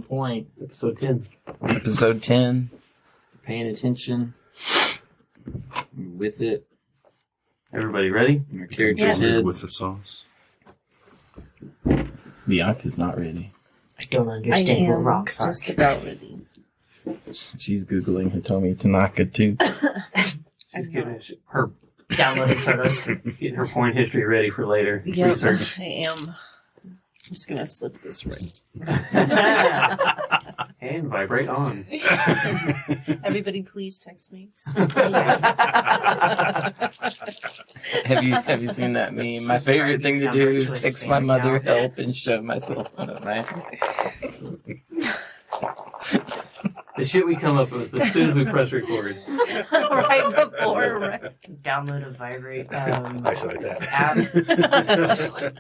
Point. Episode 10. Episode 10. Paying attention. With it. Everybody ready? Our characters' Yes. heads. With the sauce. Bianca's not ready. I don't understand what rocks are. Just about ready. She's Googling Hitomi Tanaka too. She's getting her Downloading photos. getting her porn history ready for later Yep, research. I am. I'm just gonna slip this right. And vibrate on. Everybody, please text me. Have you seen that meme? My favorite thing to do is text my mother help and shove my cell phone up my ass. The shit we come up with as soon as we press record. Right before, right? Download a vibrate I said that. app. Nicely.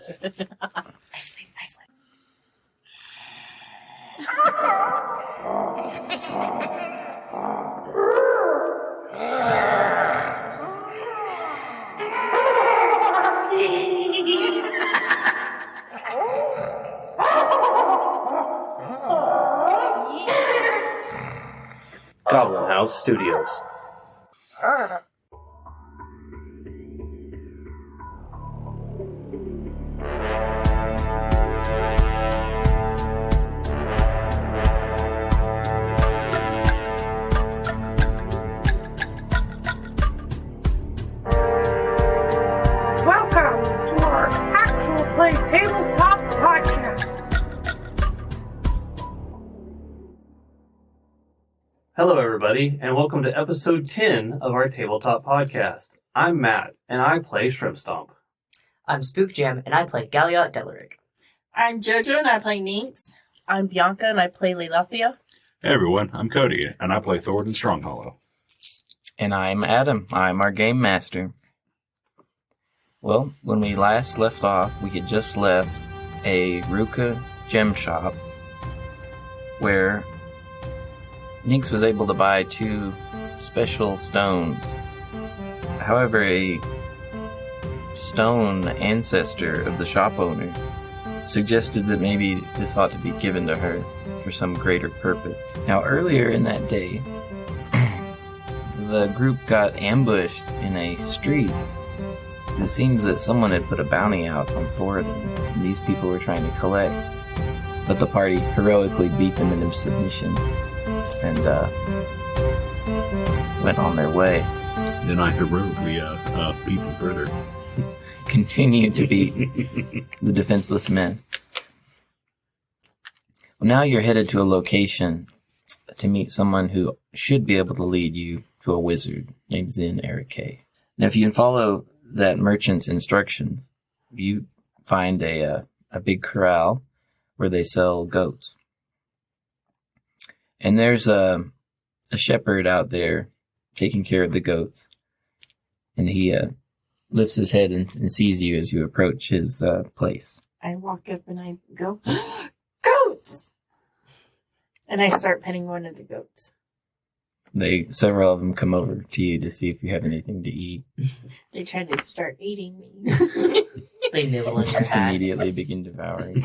Goblin House Studios. Welcome to our actual play tabletop podcast. Hello, everybody, and welcome to episode 10 of our Tabletop Podcast. I'm Matt, and I play Shrimp Stomp. I'm Spook Jam, and I play Galliot Delaric. I'm JoJo and I play Ninx. I'm Bianca and I play Leilathia. Hey everyone, I'm Cody, and I play Thord in Strong Hollow. And I'm Adam. I'm our game master. Well, when we last left off, we had just left a Ruka gem shop where Ninx was able to buy 2 special stones. However, a stone ancestor of the shop owner suggested that maybe this ought to be given to her for some greater purpose. Now, earlier in that day, the group got ambushed in a street. It seems that someone had put a bounty out on Thornton, and these people were trying to collect. But the party heroically beat them into submission and went on their way. Then I heroically beat them further. Continued to be the defenseless men. Well, now you're headed to a location to meet someone who should be able to lead you to a wizard named Zen Erike. Now, if you can follow that merchant's instructions, you find a big corral where they sell goats. And there's a shepherd out there taking care of the goats. And he lifts his head and sees you as you approach his place. I walk up and I go, goats! And I start petting one of the goats. Several of them come over to you to see if you have anything to eat. They try to start eating me. They nibble in your Just hat. immediately begin devouring.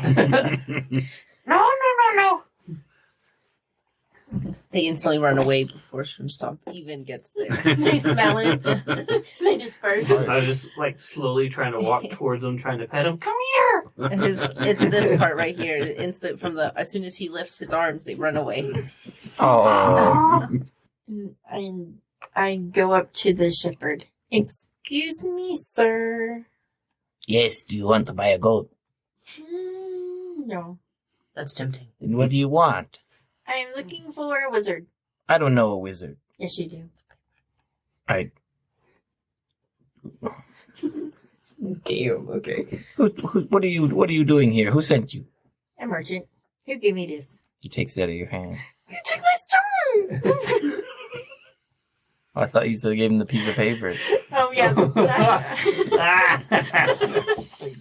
No. They instantly run away before Shrimstomp even gets there. They smell it. They disperse. I was just slowly trying to walk towards them, trying to pet them. Come here! And it's this part right here. Instant from as soon as he lifts his arms, they run away. Oh. And I go up to the shepherd. Excuse me, sir. Yes, do you want to buy a goat? No. That's tempting. Then what do you want? I'm looking for a wizard. I don't know a wizard. Yes, you do. Damn, okay. What are you doing here? Who sent you? A merchant. Who gave me this? He takes it out of your hand. You took my stone! Oh, I thought you still gave him the piece of paper. Oh, yeah.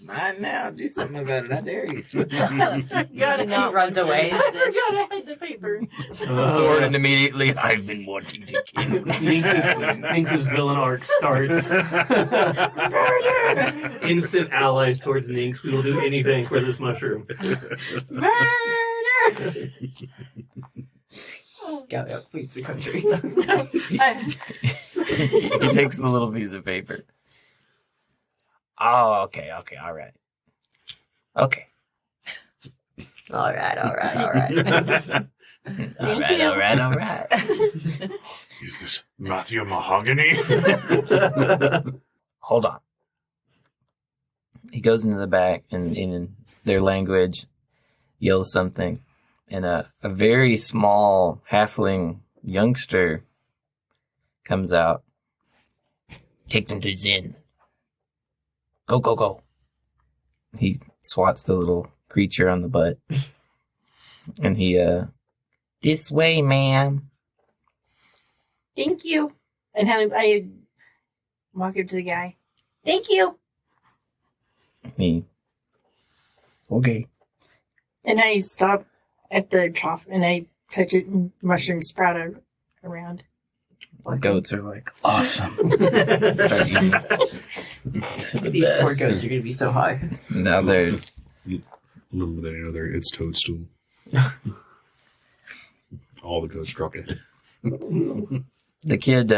Mine now. Do something about it. I dare you. Got it. He runs away. I forgot I had the paper. Thornton immediately, I've been wanting to kill you. Ninx's villain arc starts. Instant allies towards Ninx. We will do anything for this mushroom. Murder! Galliot fleets the country. He takes the little piece of paper. Oh, okay, all right. Okay. All right. All right. All right. Is this Matthew Mahogany? Hold on. He goes into the back and in their language yells something. And a very small halfling youngster comes out. Take them to Zin. Go, go, go. He swats the little creature on the butt. And he, this way, ma'am. Thank you. And I walk up to the guy. Thank you. Me. Okay. And I stop at the trough and I touch it and mushrooms sprout around. Goats are like, awesome. Start eating. These are the These poor best. goats are going to be so high. Now they're Little did I know there, it's Toadstool. All the goats dropped it. the kid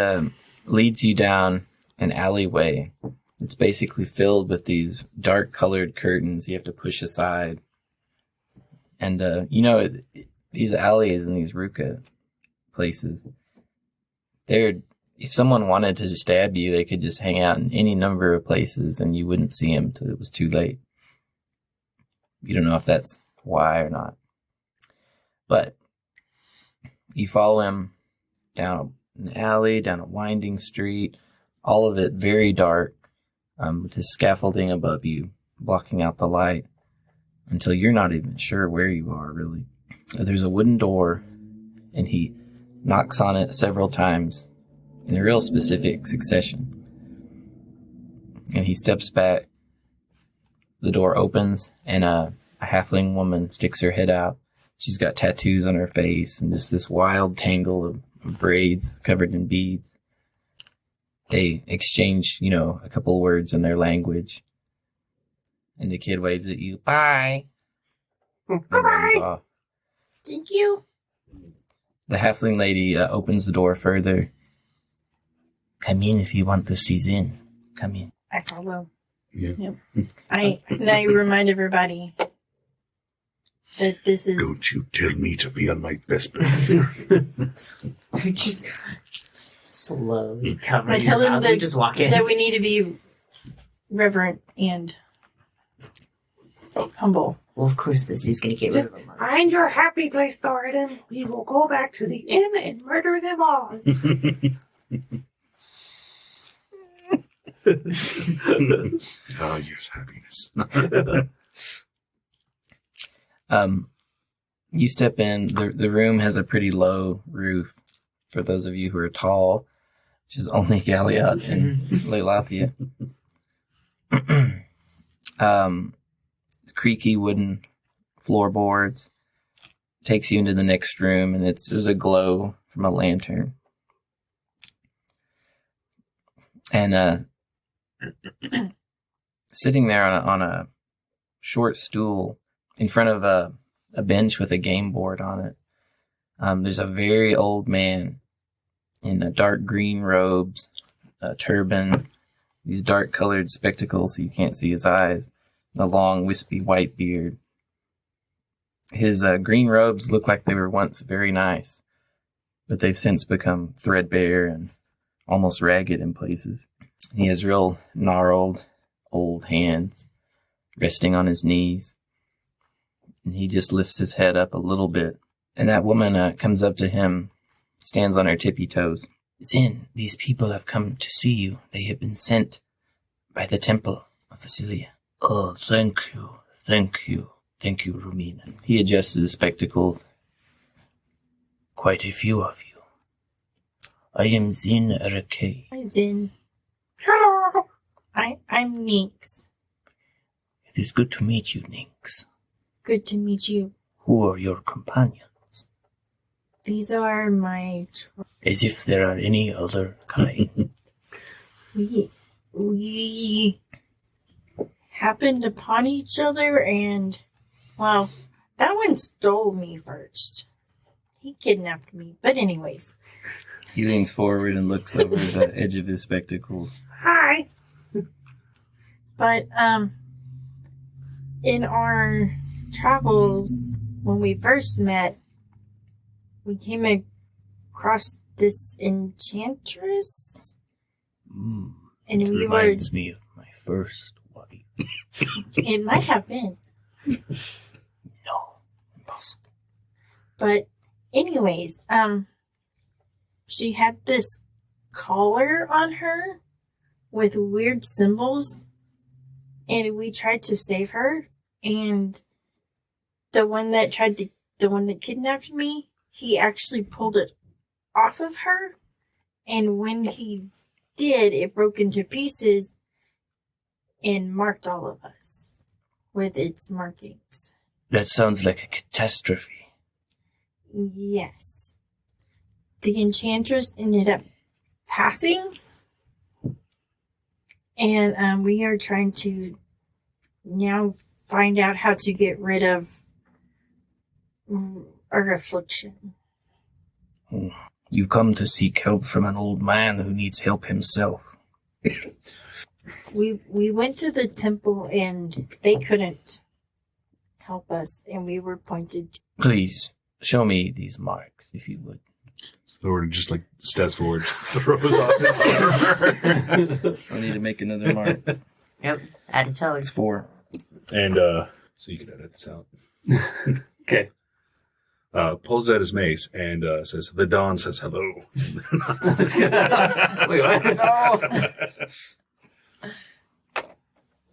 leads you down an alleyway. It's basically filled with these dark colored curtains you have to push aside. And, these alleys and these Ruka places, if someone wanted to stab you, they could just hang out in any number of places and you wouldn't see him until it was too late. You don't know if that's why or not. But you follow him down an alley, down a winding street, all of it very dark, with this scaffolding above you, blocking out the light, until you're not even sure where you are, really. There's a wooden door, and he knocks on it several times in a real specific succession. And he steps back. The door opens, and a halfling woman sticks her head out. She's got tattoos on her face and just this wild tangle of braids covered in beads. They exchange, a couple of words in their language. And the kid waves at you, bye. And runs off. Thank you. The halfling lady opens the door further. Come in if you want to see Zin. Come in. I follow. Yeah. Yep. I remind everybody that this is Don't you tell me to be on my best behavior. Just slowly cover I your tell them mouth. that- You just walk in. that we need to be reverent and humble. Well, of course, this dude's going to get rid of them. Find your happy place, Thoradin. We will go back to the inn and murder them all. Ah, yes, happiness. You step in. The room has a pretty low roof for those of you who are tall, which is only Galliot and Leilathia. Creaky wooden floorboards takes you into the next room, and there's a glow from a lantern. And sitting there on a short stool in front of a bench with a game board on it, there's a very old man in dark green robes, a turban, these dark colored spectacles so you can't see his eyes, and a long wispy white beard. His green robes look like they were once very nice, but they've since become threadbare and almost ragged in places. He has real gnarled old hands resting on his knees, and he just lifts his head up a little bit. And that woman comes up to him, stands on her tippy toes. Zin, these people have come to see you. They have been sent by the temple of Vasilia. Oh, thank you, Rumina. He adjusts his spectacles. Quite a few of you. I am Zin Arakay. Hi, Zin. Hello. I'm Ninx. It is good to meet you, Nynx. Good to meet you. Who are your companions? These are my. As if there are any other kind. We happened upon each other, and well, That one stole me first. He kidnapped me. But anyways. He leans forward and looks over the edge of his spectacles. Hi. But, in our travels, when we first met, we came across this enchantress. And It we reminds me of my first wife. It might have been. No, impossible. But anyways, she had this collar on her with weird symbols, and we tried to save her, and the one that kidnapped me, he actually pulled it off of her, and when he did, it broke into pieces and marked all of us with its markings. That sounds like a catastrophe. Yes. The enchantress ended up passing, and we are trying to now find out how to get rid of our affliction. You've come to seek help from an old man who needs help himself. We went to the temple and they couldn't help us, and we were pointed to. Please, show me these marks, if you would. Thornton just like steps forward, throws off his armor. I need to make another mark. Yep. Add a teller. It's 4. And so you can edit this out. Okay. Pulls out his mace and says, "The dawn says hello." Wait, what?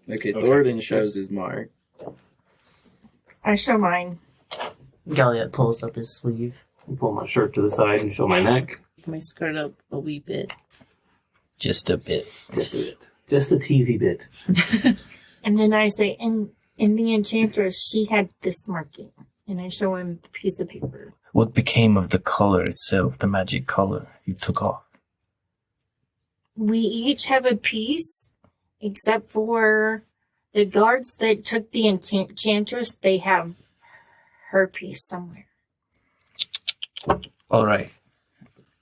Okay, Thornton shows his mark. I show mine. Galliot pulls up his sleeve. Pull my shirt to the side and show my neck. My skirt up a wee bit. Just a bit. Just a bit. Just a teasy bit. And then I say, and the enchantress, she had this marking. And I show him the piece of paper. What became of the color itself, the magic color you took off? We each have a piece, except for the guards that took the enchantress. They have her piece somewhere. All right.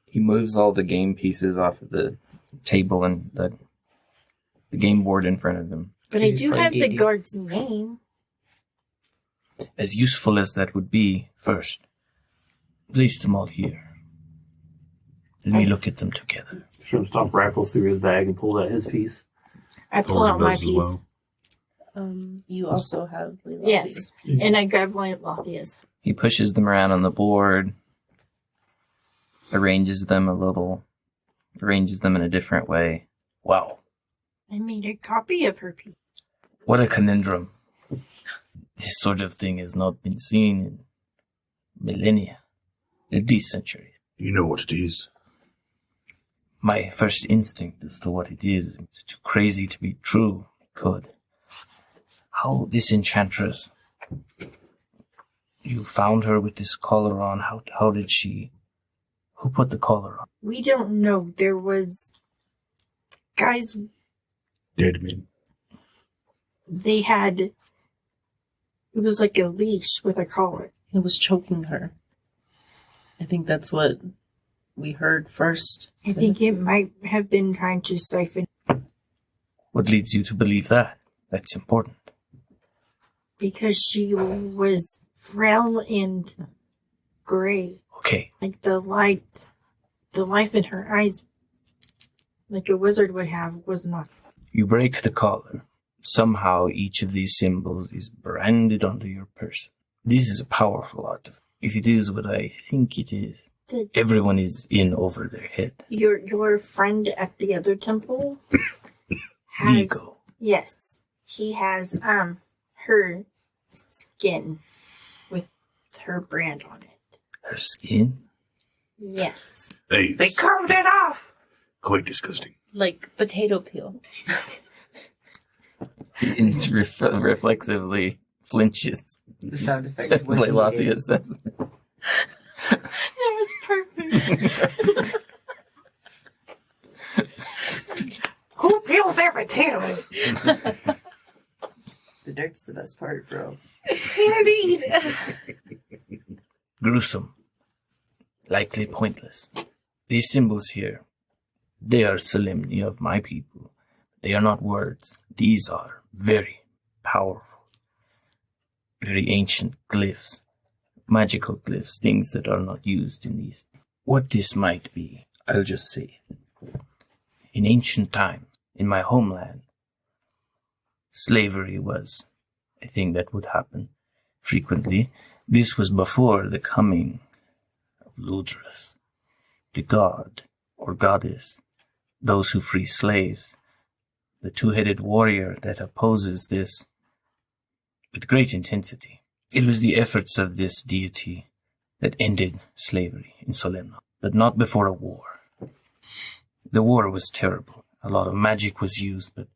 He moves all the game pieces off of the table and the game board in front of him. But I He's do playing have the D&D. guard's name. As useful as that would be, first, place them all here. Let me look at them together. Shrimp Stomp rattles through his bag and pulls out his piece. I pull out my does as piece. well. You also have Yes. And I grab one of Lafia's. He pushes them around on the board, arranges them in a different way. Wow, I made a copy of her piece. what a conundrum. This sort of thing has not been seen in millennia, at least centuries. You know what it is. My first instinct as to what it is too crazy to be true. Could. How this enchantress, you found her with this collar on. How did she? Who put the collar on? We don't know. There was guys. Dead men. They had. It was like a leash with a collar. It was choking her. I think that's what we heard first. I think it might have been trying to siphon What leads you to believe that? That's important. because she was frail and gray. Okay, Like the light, the life in her eyes, like a wizard would have, was not. you break the collar. Somehow each of these symbols is branded onto your person. This is a powerful artifact. If it is what I think it is, The, everyone is in over their head. your friend at the other temple has. Vigo. Yes, he has her skin with her brand on it. Her skin? Yes. Hey, They carved it off. quite disgusting. Like potato peel. It reflexively flinches. The sound effect was Like needed. Lafayette says. That was perfect. Who peels their potatoes? The dirt's the best part, bro. Indeed. Gruesome. Likely pointless. These symbols here, they are solemnity of my people. They are not words. These are very powerful, very ancient glyphs, magical glyphs, things that are not used in these. What this might be, I'll just say. In ancient time, in my homeland, slavery was a thing that would happen frequently. This was before the coming of Ludrus, the god or goddess, those who free slaves, the two-headed warrior that opposes this with great intensity. It was the efforts of this deity that ended slavery in Solemno, but not before a war. The war was terrible. A lot of magic was used, but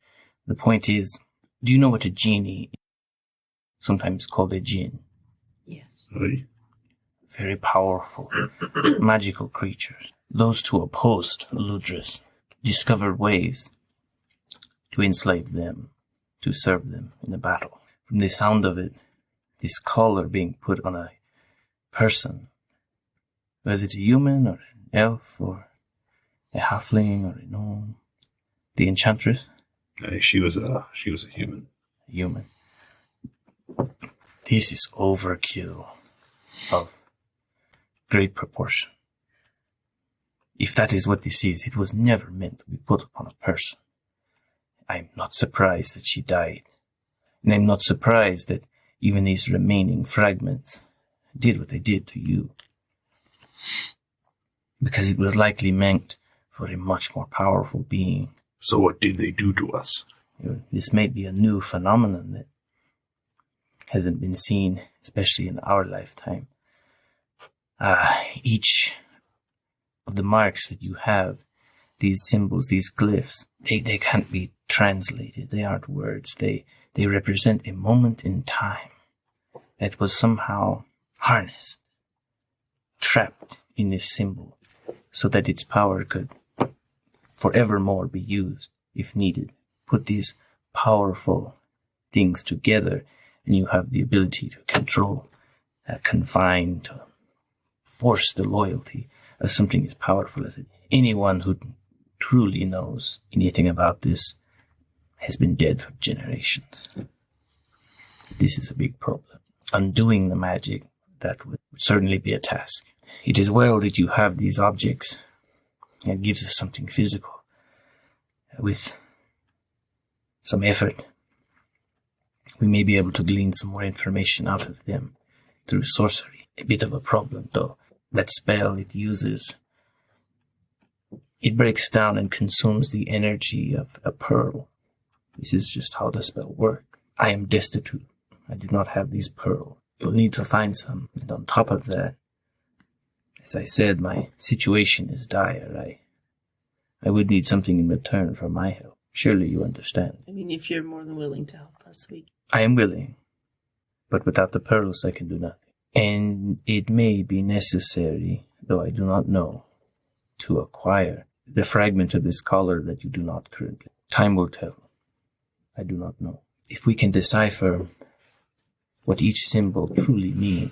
the point is, do you know what a genie is? Sometimes called a jinn? Yes. Aye. Very powerful, magical creatures. Those who opposed Ludrus discovered ways to enslave them, to serve them in the battle. From the sound of it, this collar being put on a person, was it a human or an elf or a halfling or a gnome? The enchantress? Aye, she was a human. A human. This is overkill of great proportion. If that is what this is, it was never meant to be put upon a person. I'm not surprised that she died. And I'm not surprised that even these remaining fragments did what they did to you. Because it was likely meant for a much more powerful being. So what did they do to us? This may be a new phenomenon that hasn't been seen, especially in our lifetime. Each of the marks that you have, these symbols, these glyphs, they can't be translated. They aren't words. They represent a moment in time that was somehow harnessed, trapped in this symbol, so that its power could forevermore be used if needed. Put these powerful things together, and you have the ability to control, confine, to force the loyalty of something as powerful as it. Anyone who truly knows anything about this has been dead for generations. This is a big problem. Undoing the magic, that would certainly be a task. It is well that you have these objects. It gives us something physical. With some effort, we may be able to glean some more information out of them through sorcery. A bit of a problem, though. That spell it uses, it breaks down and consumes the energy of a pearl. This is just how the spell works. I am destitute. I do not have these pearls. You'll need to find some. And on top of that, as I said, my situation is dire. I would need something in return for my help. Surely you understand. I mean, if you're more than willing to help us, I am willing. But without the pearls, I can do nothing. And it may be necessary, though I do not know, to acquire the fragment of this collar that you do not currently. Time will tell. I do not know. If we can decipher what each symbol truly means,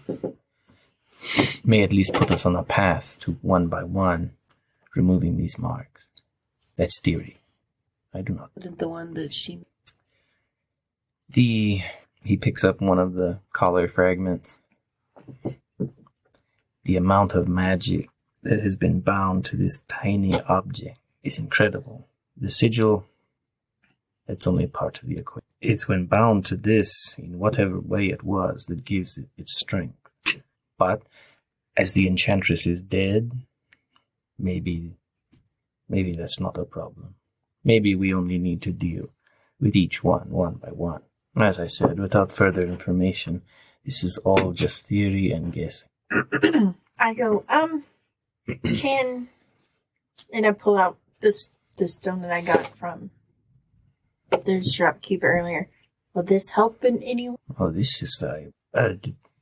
may at least put us on a path to one by one removing these marks. That's theory. I do not. What is the one that she... He picks up one of the collar fragments. The amount of magic that has been bound to this tiny object is incredible. The sigil, that's only part of the equation. It's when bound to this, in whatever way it was, that gives it its strength. But as the enchantress is dead, maybe that's not a problem. Maybe we only need to deal with each one by one. As I said, without further information, this is all just theory and guessing. I go, and I pull out this stone that I got from the shopkeeper earlier. Will this help in any way? Oh, this is valuable.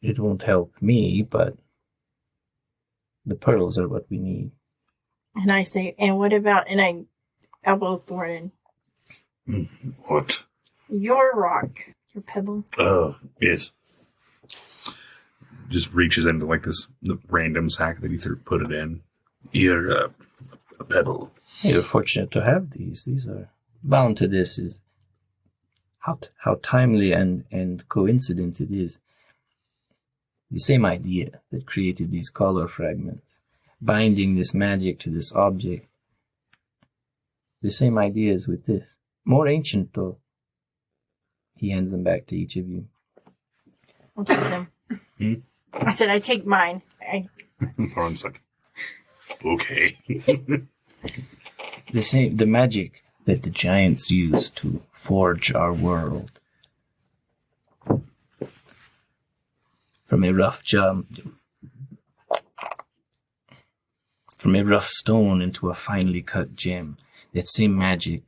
It won't help me, but the pearls are what we need. And I say, and what about, and I elbow Thornton, What? your rock, your pebble. Oh, yes. Just reaches into like the random sack that he put it in. Here, a pebble. You're fortunate to have these. These are bound to this. Is how timely and coincident it is. The same idea that created these color fragments, binding this magic to this object. The same idea is with this. More ancient, though. He hands them back to each of you. I'll take them. I said I take mine. Thorin's like, okay. The magic that the giants used to forge our world. From a rough stone into a finely cut gem. That same magic,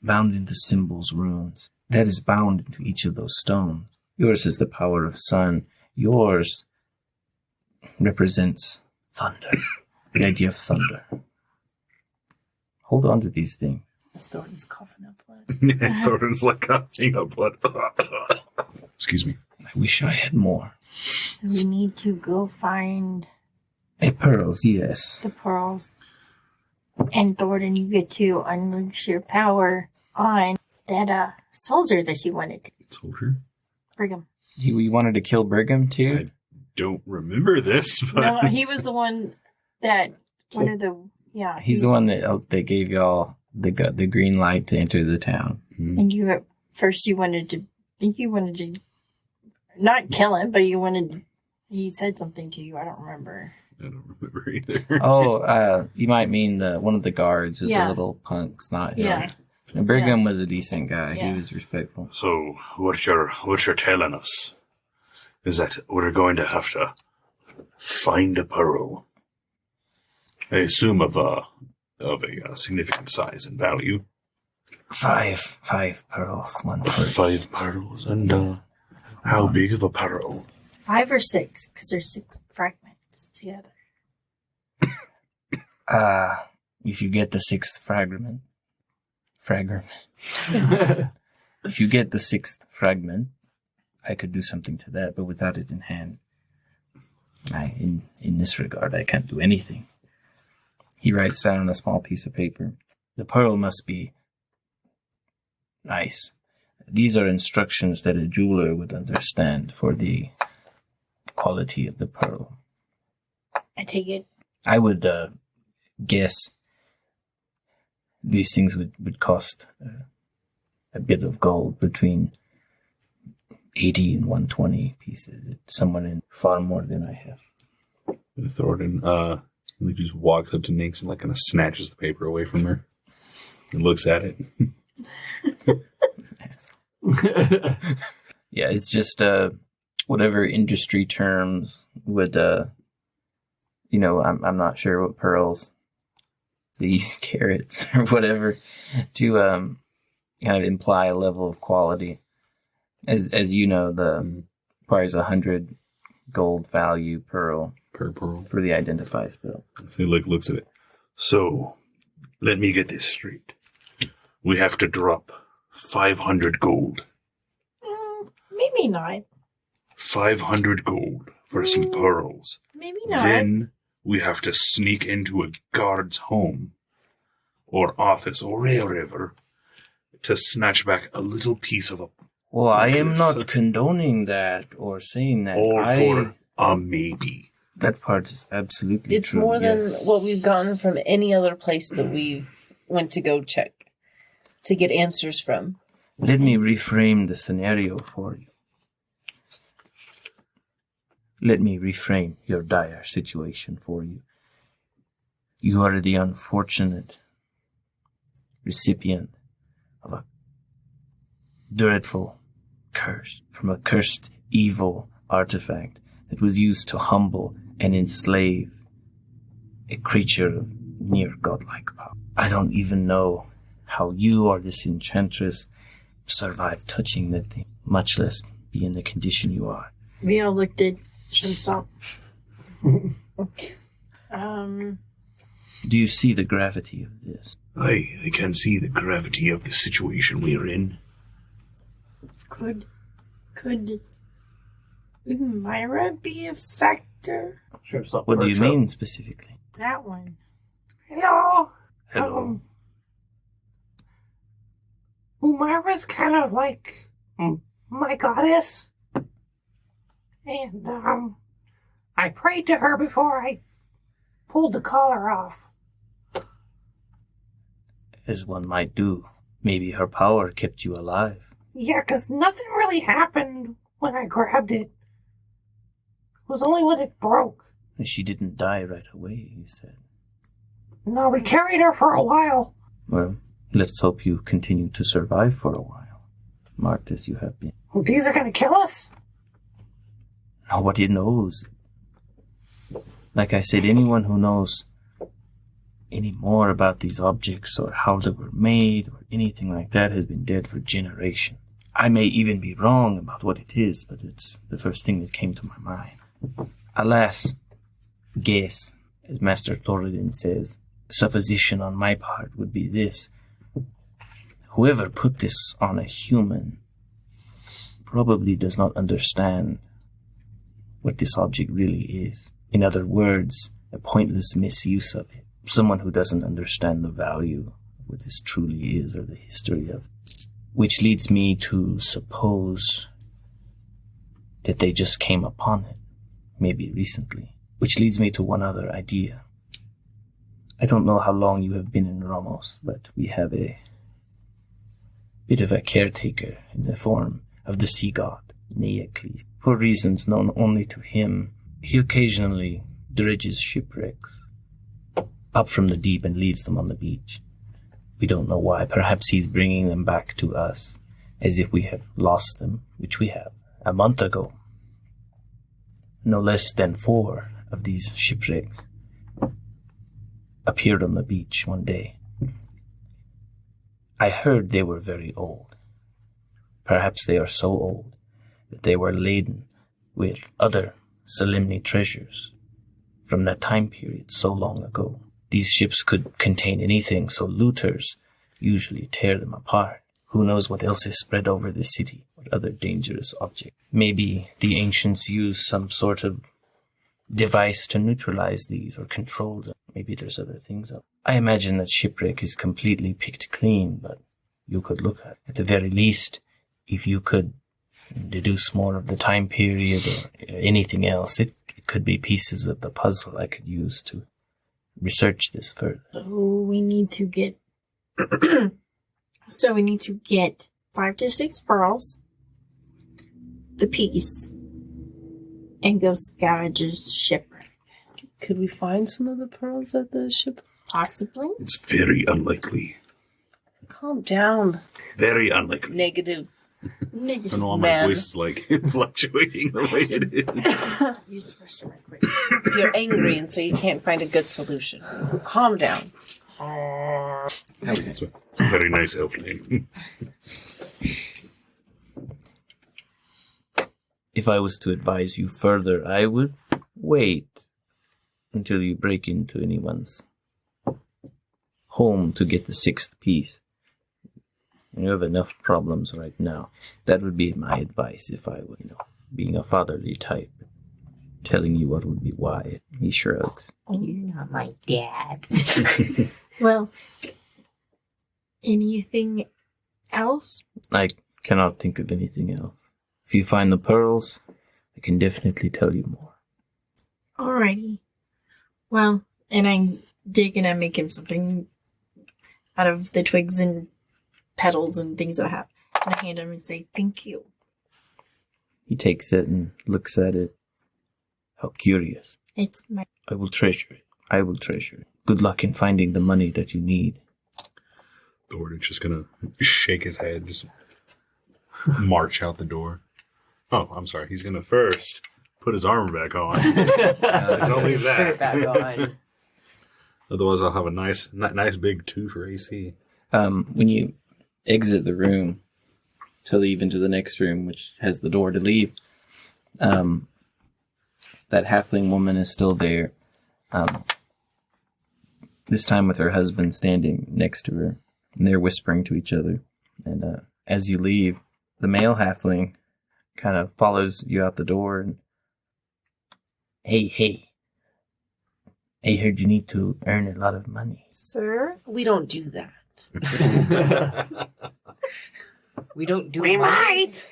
bound into symbols, runes, that is bound into each of those stones. Yours is the power of sun. Yours represents thunder. The idea of thunder. Hold on to these things. Thorin's coughing up blood. Thorin's like coughing up blood. Excuse me. I wish I had more. So we need to go find Pearls, yes. the pearls. And Thornton, you get to unleash your power on that soldier that you wanted to Soldier? bring him. You wanted to kill Brigham, too? I don't remember this, but... No, he was the one that one of the He's the one that gave y'all the green light to enter the town. And you at first you wanted to not kill him, but he said something to you. I don't remember. I don't remember either. Oh, you might mean one of the guards was Yeah. a little punk's not him. Yeah. And Brigham was a decent guy. Yeah. He was respectful. So, what you're telling us is that we're going to have to find a pearl. I assume of a significant size and value. Five pearls, one for 5 pearls, and how big of a pearl? 5 or 6, because there's 6 fragments together. if you get the sixth fragment, if you get the sixth fragment, I could do something to that, but without it in hand, in this regard, I can't do anything. He writes down on a small piece of paper. The pearl must be nice. These are instructions that a jeweler would understand for the quality of the pearl. I take it. I would guess these things would cost a bit of gold, between 80 and 120 pieces. It's somewhat in far more than I have. Thornton, he just walks up to Nix and kind of snatches the paper away from her and looks at it. Yeah, it's just whatever industry terms would, I'm not sure what pearls, they use carats or whatever to kind of imply a level of quality. As you know, the requires 100 gold value pearl Per pearl. for the identify spell. So he looks at it. So, let me get this straight. We have to drop 500 gold. Maybe not. 500 gold for some pearls. Maybe not. Then we have to sneak into a guard's home or office or wherever to snatch back a little piece of a... Well, I am Yes. not condoning that or saying that. Or for a maybe. That part is absolutely It's true. more than yes. what we've gotten from any other place that we've went to go check to get answers from. Let me reframe the scenario for you. Let me reframe your dire situation for you. You are the unfortunate recipient of a dreadful curse from a cursed evil artifact that was used to humble and enslave a creature of near godlike power. I don't even know how you or this enchantress survived touching that thing, much less be in the condition you are. We all looked at Shrimstop. Do you see the gravity of this? I can see the gravity of the situation we're in. Could Myra be a factor? Shrimpstomp What do you perks up. mean specifically? That one. Hello. Hello. Myra's kind of like my goddess. And, I prayed to her before I pulled the collar off. As one might do. Maybe her power kept you alive. Yeah, 'cause nothing really happened when I grabbed it. It was only when it broke. And she didn't die right away, you said. No, we carried her for a while. Well, let's hope you continue to survive for a while, marked as you have been. These are gonna kill us? Nobody knows. Like I said, anyone who knows any more about these objects or how they were made or anything like that has been dead for generations. I may even be wrong about what it is, but it's the first thing that came to my mind. Alas, guess, as Master Thoradin says, supposition on my part would be this. Whoever put this on a human probably does not understand what this object really is. In other words, a pointless misuse of it. Someone who doesn't understand the value of what this truly is or the history of it. Which leads me to suppose that they just came upon it, maybe recently. Which leads me to one other idea. I don't know how long you have been in Ramos, but we have a bit of a caretaker in the form of the sea god, Neocles. For reasons known only to him, he occasionally dredges shipwrecks up from the deep and leaves them on the beach. We don't know why. Perhaps he's bringing them back to us, as if we have lost them, which we have, a month ago. No less than 4 of these shipwrecks appeared on the beach one day. I heard they were very old. Perhaps they are so old that they were laden with other Solemni treasures from that time period so long ago. These ships could contain anything, so looters usually tear them apart. Who knows what else is spread over the city, what other dangerous object. Maybe the ancients used some sort of device to neutralize these or control them. Maybe there's other things up. I imagine that shipwreck is completely picked clean, but you could look at the very least, if you could deduce more of the time period or anything else, it could be pieces of the puzzle I could use to research this further. So we need to get 5 to 6 pearls, the piece, and go scavenge a shipwreck. Could we find some of the pearls at the ship? Possibly. It's very unlikely. Calm down. Very unlikely. Negative. I don't know why my Man. voice is like fluctuating the way it is. Use the restroom right quick. You're angry, and so you can't find a good solution. Calm down. Okay. It's a very nice elf name. If I was to advise you further, I would wait until you break into anyone's home to get the 6th piece. You have enough problems right now. That would be my advice if I were, being a fatherly type, telling you what would be wise. He shrugs. You're not my dad. Well, anything else? I cannot think of anything else. If you find the pearls, I can definitely tell you more. Alrighty. Well, and I dig and I make him something out of the twigs and petals and things that I have. And I hand him and say, thank you. He takes it and looks at it. How curious. It's my... I will treasure it. I will treasure it. Good luck in finding the money that you need. Gordon's just gonna shake his head, just march out the door. Oh, I'm sorry. He's gonna first put his armor back on. Don't leave that. Put it back on. Otherwise, I'll have a nice big 2 for AC. When you exit the room to leave into the next room, which has the door to leave, that halfling woman is still there. This time with her husband standing next to her, and they're whispering to each other. And as you leave, the male halfling kind of follows you out the door. And hey, I heard you need to earn a lot of money. Sir? We don't do that. We don't do We money. might.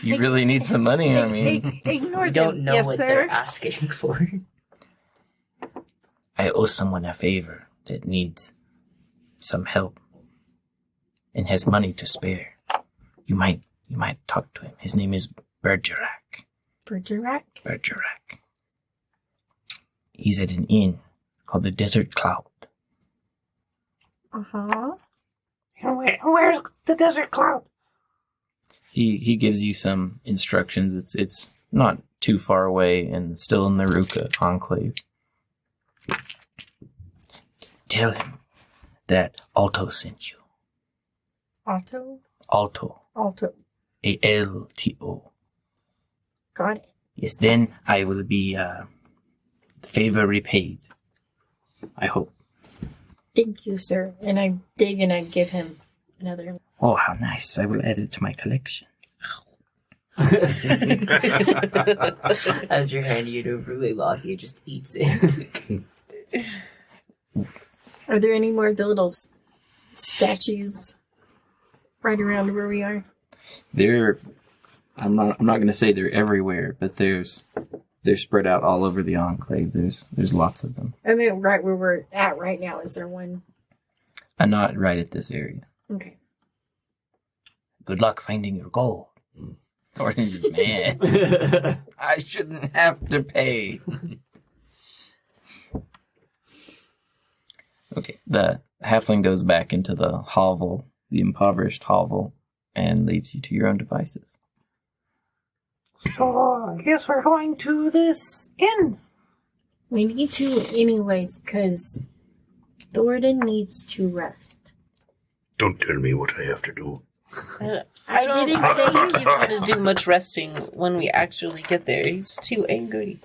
You really need some money, I mean. Ignore We don't know yes, what sir. they're asking for. I owe someone a favor that needs some help and has money to spare. You might talk to him. His name is Bergerac. Bergerac? Bergerac. He's at an inn called the Desert Cloud. Uh-huh. And where's the desert cloud? He gives you some instructions. It's not too far away and still in the Ruka enclave. Tell him that Alto sent you. Otto? Alto. Alto. A-L-T-O. Got it. Yes, then I will be the favor repaid. I hope. Thank you, sir. And I dig and I give him another. Oh, how nice. I will add it to my collection. As you're handing it over, Layla, he just eats it. Are there any more of the little statues right around where we are? I'm not going to say they're everywhere, but they're spread out all over the enclave. There's lots of them. I mean, right where we're at right now. Is there one? Not right at this area. Okay. Good luck finding your gold. Thornton's man. I shouldn't have to pay. Okay, the halfling goes back into the hovel, the impoverished hovel, and leaves you to your own devices. So I guess we're going to this inn. We need to anyways, because Thornton needs to rest. Don't tell me what I have to do. I don't didn't say think he's going to do much resting when we actually get there. He's too angry.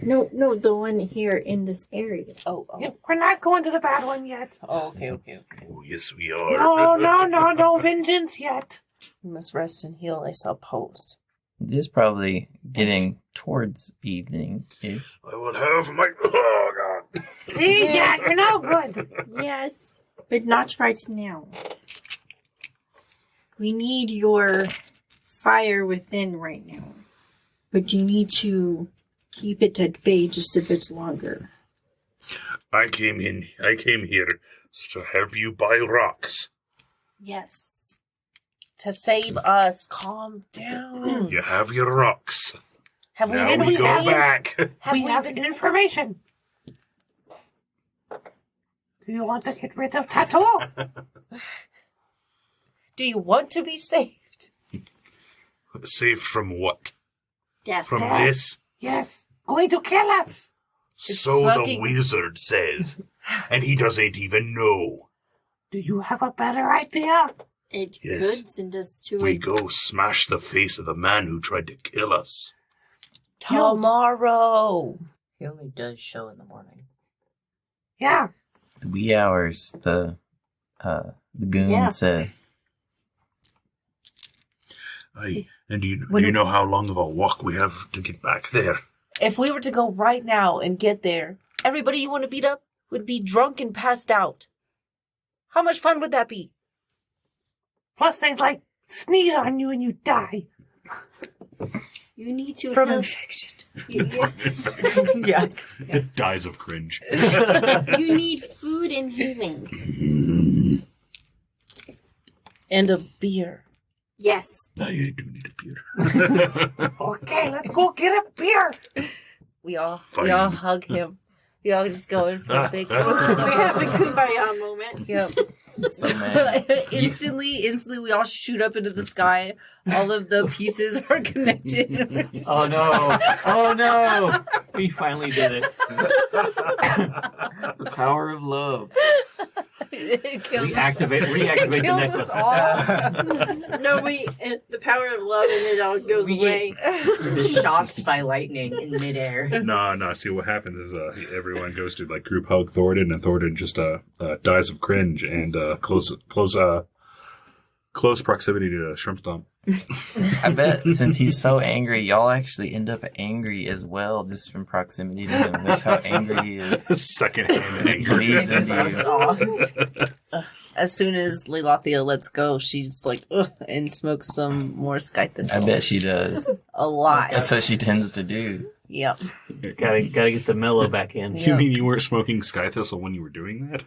No, the one here in this area. Oh. Yep, we're not going to the bad one yet. Oh, okay. Oh, yes, we are. No vengeance yet. We must rest and heal, I suppose. It is probably getting towards evening-ish. I will have my... Oh, God. See, yeah, you're no good. Yes, but not right now. We need your fire within right now. But you need to keep it at bay just a bit longer. I came here to help you buy rocks. Yes. To save us, calm down. You have your rocks. Have we Now been we go saved? back. We have been information. Do you want to get rid of Tattoo? Do you want to be saved? Saved from what? Death. From this? Yes, going to kill us. It's So sucking- the wizard says. And he doesn't even know. Do you have a better idea? It Yes. could send us to We a... go smash the face of the man who tried to kill us. Tomorrow. He only does show in the morning. Yeah. The wee hours, the goon Yeah. said. Aye. And do you know how long of a walk we have to get back there? If we were to go right now and get there, everybody you want to beat up would be drunk and passed out. How much fun would that be? Plus, they'd like sneeze on you and you die. You need to From help... infection. Yeah. It dies of cringe. You need food and healing. And a beer. Yes. I do need a beer. Okay, let's go get a beer. We all Fine. hug him. We all just go in for a big We have a kumbaya moment. Yep. So mad. instantly, we all shoot up into the sky. All of the pieces are connected. Oh no! We finally did it. The power of love. It kills Reactivate it the kills necklace. us all. No, the power of love and it all goes We away. Shocked by lightning in midair. No. See, what happens is everyone goes to like group hug Thornton, and Thornton just dies of cringe and close proximity to Shrimp Stomp. I bet since he's so angry, y'all actually end up angry as well, just from proximity to him. That's how angry he is. Secondhand He anger. leads Pisses into us you. off. As soon as Leilathia lets go, she's like, ugh, and smokes some more sky I thistle. bet she does. A lot. That's what she tends to do. Yep. Gotta get the mellow back in. Yeah. You mean you weren't smoking sky thistle when you were doing that?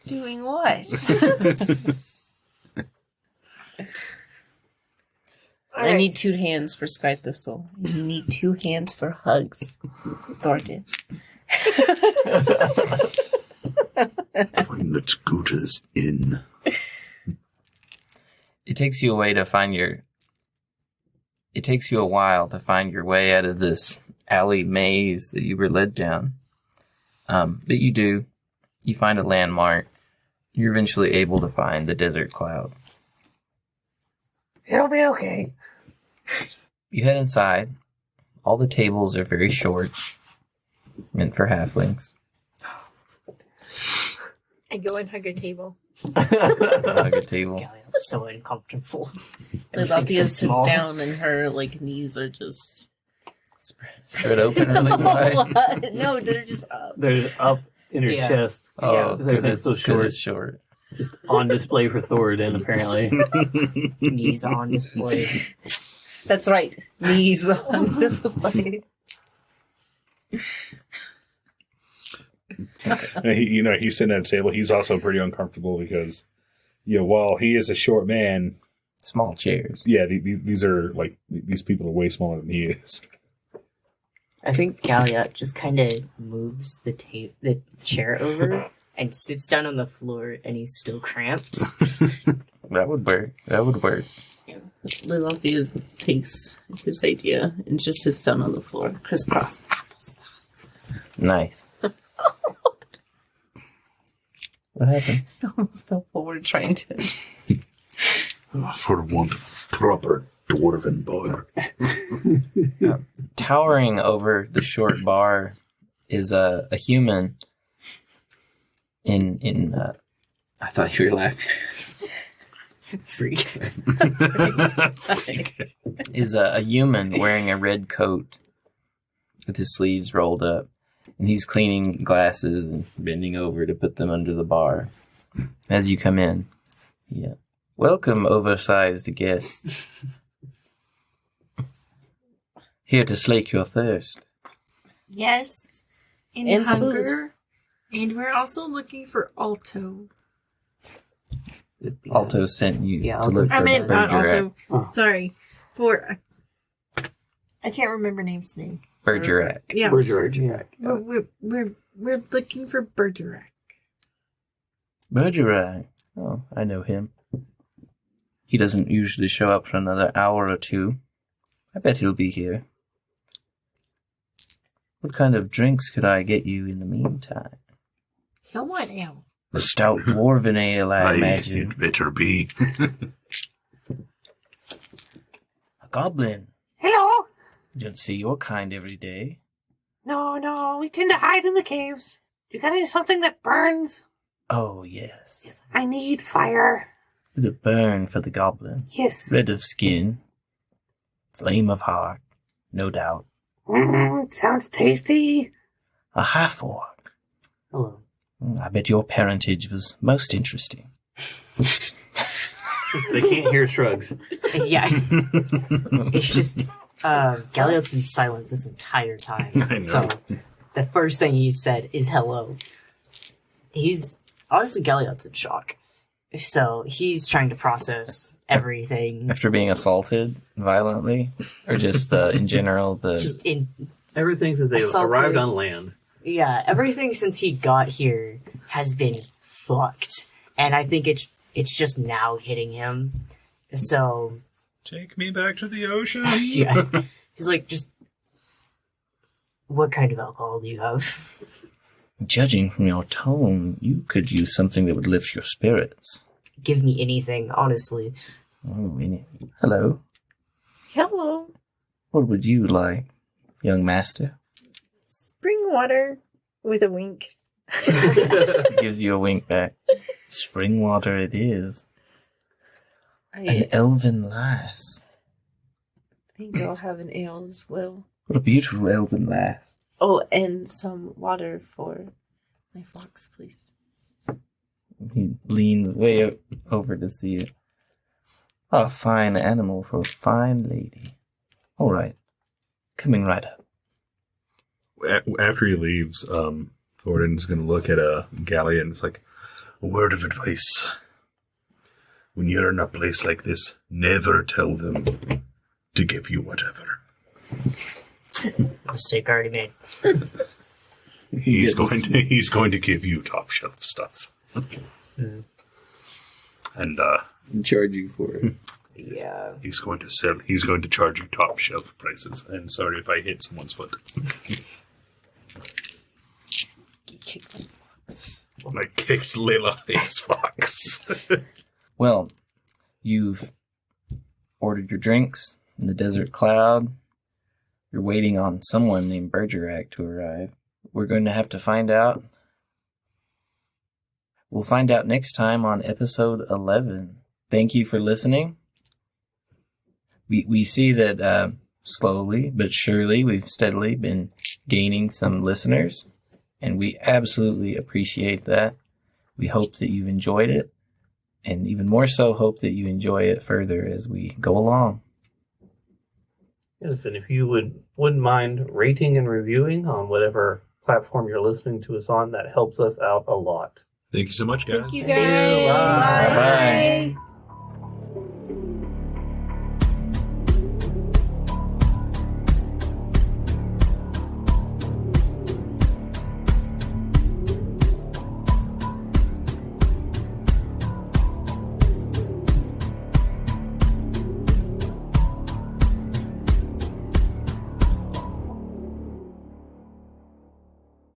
Doing what? I need 2 hands for sky thistle. You need 2 hands for hugs. Thornton. Find the scooters in. It takes you a while to find your way out of this alley maze that you were led down. But you do. You find a landmark. You're eventually able to find the desert cloud. It'll be okay. You head inside. All the tables are very short, meant for halflings. I go and hug a table. Hug a table. Galliot's so uncomfortable. Leilathia sits small. down and her knees are just... Spread open really wide. What? No, they're just up. There's up in her Yeah. chest. Oh, Because because it's so it's short. Just on display for Thoradin, apparently. Knees on display. That's right. Knees on display. He's sitting at a table. He's also pretty uncomfortable because, while he is a short man, Small chairs. yeah, these are these people are way smaller than he is. I think Galliot just kind of moves the chair over and sits down on the floor, and he's still cramped. That would work. Leilathia takes his idea and just sits down on the floor, crisscross applesauce. Nice. What happened? I almost fell forward trying to. For one proper dwarven bar. Towering over the short bar is a human. I thought you were laughing. Freak. Is a human wearing a red coat with his sleeves rolled up, and he's cleaning glasses and bending over to put them under the bar. As you come in, yeah, welcome, oversized guest. Here to slake your thirst. Yes. And, And hunger. And we're also looking for Alto. Alto sent you Yeah, to look I for meant not Bergerac. also. Sorry. For. I can't remember name's name. Bergerac. Yeah. Bergerac. We're looking for Bergerac. Bergerac. Oh, I know him. He doesn't usually show up for another hour or two. I bet he'll be here. What kind of drinks could I get you in the meantime? Come on now. The stout dwarven ale, I imagine. It better be. A goblin. Hello? You don't see your kind every day. No, we tend to hide in the caves. You got any something that burns? Oh, yes. I need fire. With a burn for the goblin. Yes. Red of skin. Flame of heart. No doubt. Sounds tasty. A half-orc. Hello. I bet your parentage was most interesting. They can't hear shrugs. Yeah. It's just, Galliot's been silent this entire time. I know. So, the first thing he said is hello. Honestly, Galliot's in shock. So, he's trying to process everything. After being assaulted violently? Or just in general, Just in, Everything since they Assaulted. arrived on land. yeah, everything since he got here has been fucked. And I think it's just now hitting him. So, Take me back to the ocean. yeah. He's like, just, what kind of alcohol do you have? Judging from your tone, you could use something that would lift your spirits. Give me anything, honestly. Oh, hello. Hello. What would you like, young master? Spring water with a wink. Gives you a wink back. Spring water it is. An I elven lass. think I'll have an ale as well. What a beautiful elven lass. Oh, and some water for my fox, please. He leans way over to see it. A fine animal for a fine lady. All right. Coming right up. After he leaves, Thornton's going to look at Gallia and it's like, a word of advice. When you're in a place like this, never tell them to give you whatever. Mistake already made. He's going to give you top shelf stuff. Mm. And Charge you for it. Yeah. he's going to charge you top shelf prices. And sorry if I hit someone's foot. Kick the fox. I kicked Lily's fox. Well, you've ordered your drinks in the desert cloud. You're waiting on someone named Bergerac to arrive. We're going to have to find out. We'll find out next time on episode 11. Thank you for listening. We see that slowly but surely we've steadily been gaining some listeners, and we absolutely appreciate that. We hope that you've enjoyed it, and even more so hope that you enjoy it further as we go along. Yes, and if you wouldn't mind rating and reviewing on whatever platform you're listening to us on, that helps us out a lot. Thank you so much, guys. You Thank you. guys. Bye. Bye-bye. Bye.